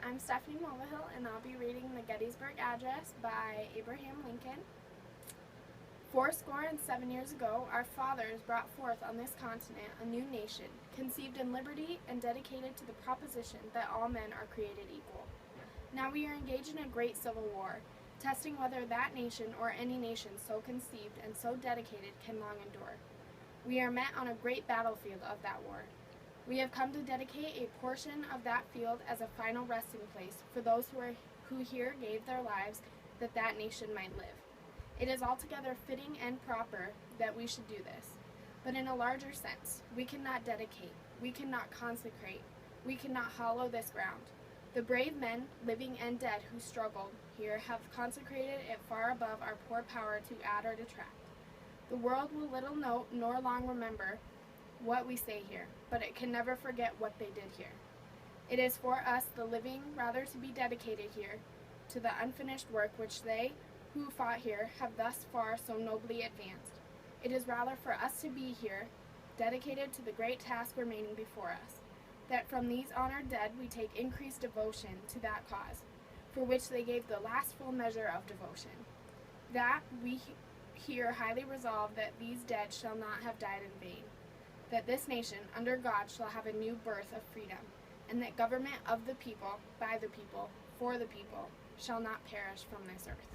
I'm Stephanie Mulvihill, and I'll be reading the Gettysburg Address by Abraham Lincoln. 7 years ago, our fathers brought forth on this continent a new nation, conceived in liberty and dedicated to the proposition that all men are created equal. Now we are engaged in a great civil war, testing whether that nation or any nation so conceived and so dedicated can long endure. We are met on a great battlefield of that war. We have come to dedicate a portion of that field as a final resting place for those who here gave their lives that that nation might live. It is altogether fitting and proper that we should do this. But in a larger sense, we cannot dedicate, we cannot consecrate, we cannot hallow this ground. The brave men, living and dead, who struggled here have consecrated it far above our poor power to add or detract. The world will little note nor long remember what we say here, but it can never forget what they did here. It is for us, the living, rather to be dedicated here to the unfinished work which they who fought here have thus far so nobly advanced. It is rather for us to be here, dedicated to the great task remaining before us, that from these honored dead we take increased devotion to that cause, for which they gave the last full measure of devotion. That we here highly resolve that these dead shall not have died in vain, that this nation, under God, shall have a new birth of freedom, and that government of the people, by the people, for the people, shall not perish from this earth.